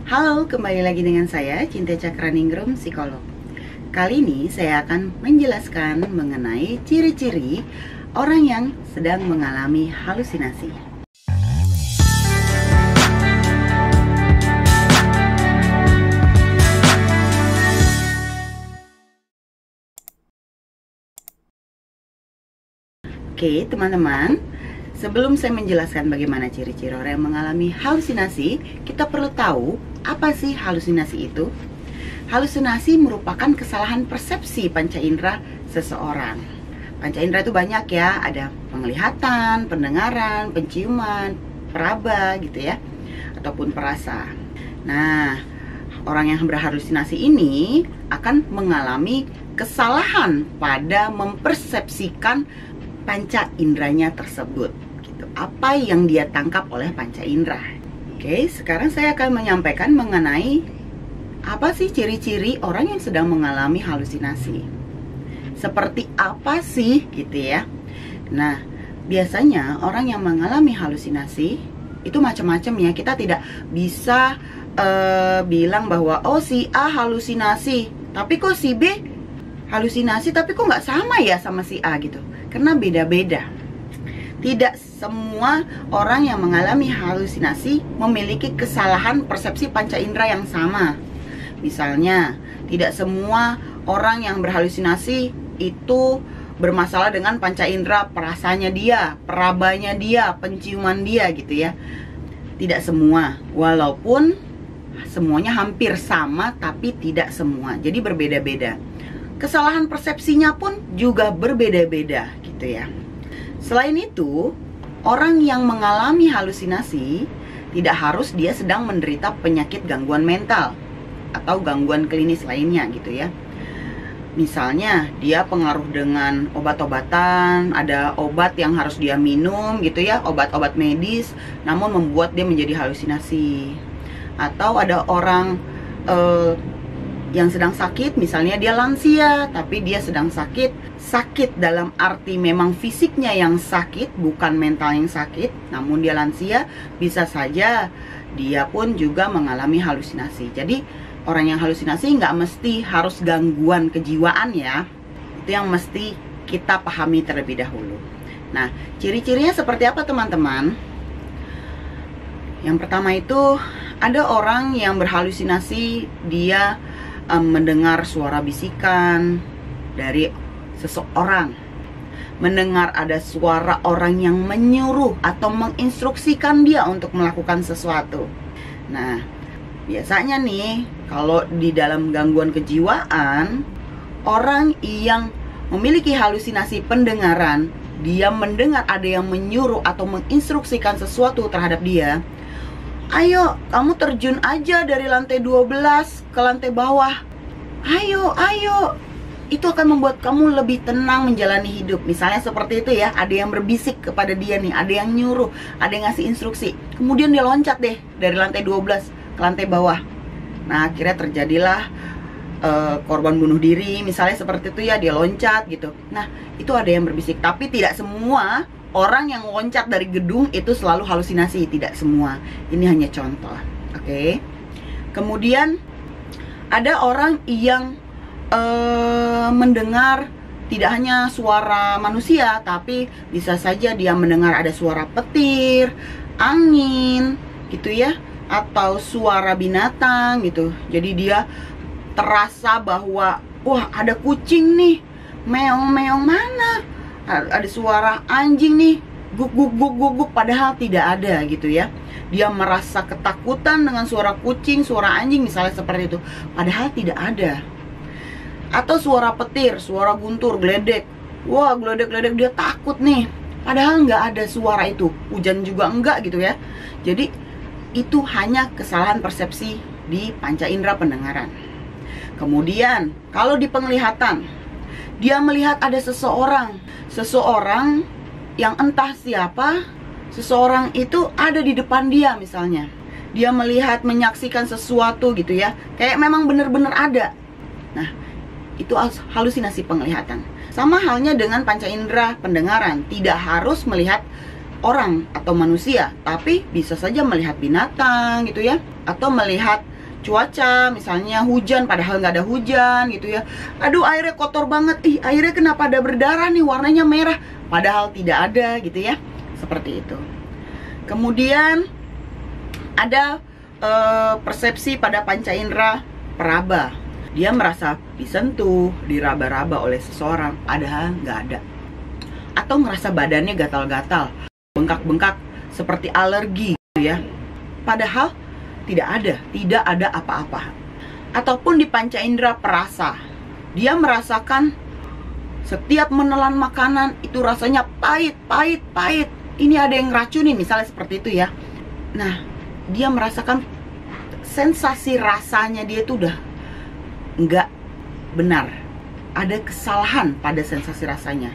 Halo, kembali lagi dengan saya Cinta Cakraningrum, psikolog. Kali ini saya akan menjelaskan mengenai ciri-ciri orang yang sedang mengalami halusinasi. Oke, teman-teman, sebelum saya menjelaskan bagaimana ciri-ciri orang yang mengalami halusinasi, kita perlu tahu apa sih halusinasi itu? Halusinasi merupakan kesalahan persepsi panca indera seseorang. Panca indera itu banyak ya, ada penglihatan, pendengaran, penciuman, peraba gitu ya, ataupun perasa. Nah, orang yang berhalusinasi ini akan mengalami kesalahan pada mempersepsikan panca inderanya tersebut gitu. Apa yang dia tangkap oleh panca indera. Oke, sekarang saya akan menyampaikan mengenai apa sih ciri-ciri orang yang sedang mengalami halusinasi. Seperti apa sih gitu ya. Nah, biasanya orang yang mengalami halusinasi itu macam-macam ya. Kita tidak bisa bilang bahwa oh si A halusinasi, tapi kok si B halusinasi tapi kok nggak sama ya sama si A gitu. Karena beda-beda. Tidak semua orang yang mengalami halusinasi memiliki kesalahan persepsi panca indera yang sama. Misalnya, tidak semua orang yang berhalusinasi itu bermasalah dengan panca indera perasanya dia, perabanya dia, penciuman dia gitu ya. Tidak semua, walaupun semuanya hampir sama tapi tidak semua. Jadi berbeda-beda. Kesalahan persepsinya pun juga berbeda-beda gitu ya. Selain itu, orang yang mengalami halusinasi tidak harus dia sedang menderita penyakit gangguan mental atau gangguan klinis lainnya gitu ya. Misalnya dia pengaruh dengan obat-obatan, ada obat yang harus dia minum gitu ya, obat-obat medis, namun membuat dia menjadi halusinasi. Atau ada orang yang sedang sakit, misalnya dia lansia, tapi dia sedang sakit dalam arti memang fisiknya yang sakit, bukan mental yang sakit, namun dia lansia, bisa saja dia pun juga mengalami halusinasi. Jadi orang yang halusinasi nggak mesti harus gangguan kejiwaan ya, itu yang mesti kita pahami terlebih dahulu. Nah, ciri-cirinya seperti apa teman-teman? Yang pertama itu, ada orang yang berhalusinasi, dia mendengar suara bisikan dari seseorang, mendengar ada suara orang yang menyuruh atau menginstruksikan dia untuk melakukan sesuatu. Nah, biasanya nih, kalau di dalam gangguan kejiwaan, orang yang memiliki halusinasi pendengaran, dia mendengar ada yang menyuruh atau menginstruksikan sesuatu terhadap dia. Ayo, kamu terjun aja dari lantai 12 ke lantai bawah. Ayo. Itu akan membuat kamu lebih tenang menjalani hidup. Misalnya seperti itu ya, ada yang berbisik kepada dia nih, ada yang nyuruh, ada yang ngasih instruksi. Kemudian dia loncat deh dari lantai 12 ke lantai bawah. Nah, akhirnya terjadilah korban bunuh diri, misalnya seperti itu ya, dia loncat gitu. Nah, itu ada yang berbisik, tapi tidak semua orang yang loncat dari gedung itu selalu halusinasi, tidak semua. Ini hanya contoh, oke? Kemudian ada orang yang mendengar tidak hanya suara manusia, tapi bisa saja dia mendengar ada suara petir, angin, gitu ya, atau suara binatang gitu. Jadi dia terasa bahwa wah, ada kucing nih, meong-meong mana? Ada suara anjing nih, guk, padahal tidak ada gitu ya. Dia merasa ketakutan dengan suara kucing, suara anjing misalnya seperti itu, padahal tidak ada. Atau suara petir, suara guntur, geledek. Wah, geledek dia takut nih, padahal nggak ada suara itu. Hujan juga enggak gitu ya. Jadi itu hanya kesalahan persepsi di panca indera pendengaran. Kemudian kalau di penglihatan, dia melihat ada seseorang yang entah siapa, seseorang itu ada di depan dia misalnya. Dia melihat, menyaksikan sesuatu gitu ya, kayak memang benar-benar ada. Nah, itu halusinasi penglihatan. Sama halnya dengan panca indera pendengaran, tidak harus melihat orang atau manusia, tapi bisa saja melihat binatang gitu ya, atau melihat cuaca, misalnya hujan padahal nggak ada hujan gitu ya. Aduh, airnya kotor banget, ih airnya kenapa ada berdarah nih, warnanya merah, padahal tidak ada gitu ya. Seperti itu. Kemudian ada persepsi pada panca indera peraba. Dia merasa disentuh, diraba-raba oleh seseorang, padahal nggak ada. Atau ngerasa badannya gatal-gatal, bengkak-bengkak seperti alergi gitu ya, padahal tidak ada apa-apa. Ataupun di panca indera perasa, dia merasakan setiap menelan makanan itu rasanya pahit. Ini ada yang ngeracunin, misalnya seperti itu ya. Nah, dia merasakan sensasi rasanya dia itu udah nggak benar. Ada kesalahan pada sensasi rasanya.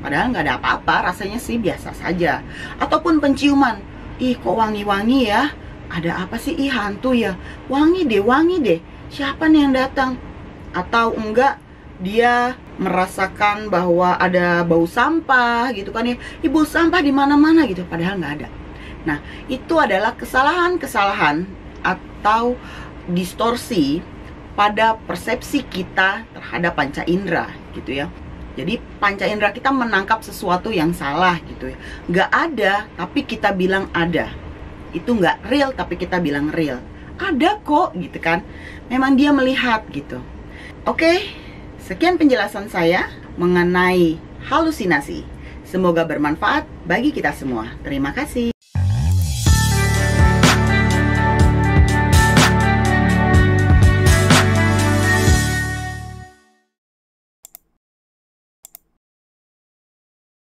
Padahal nggak ada apa-apa, rasanya sih biasa saja. Ataupun penciuman, ih kok wangi-wangi ya, ada apa sih, ih hantu ya, wangi deh, siapa nih yang datang? Atau enggak, dia merasakan bahwa ada bau sampah gitu kan ya, bau sampah di mana-mana gitu, padahal nggak ada. Nah, itu adalah kesalahan atau distorsi pada persepsi kita terhadap panca indera gitu ya. Jadi panca indera kita menangkap sesuatu yang salah gitu ya. Nggak ada, tapi kita bilang ada. Itu nggak real, tapi kita bilang real. Ada kok gitu kan. Memang dia melihat gitu. Oke, sekian penjelasan saya mengenai halusinasi. Semoga bermanfaat bagi kita semua. Terima kasih.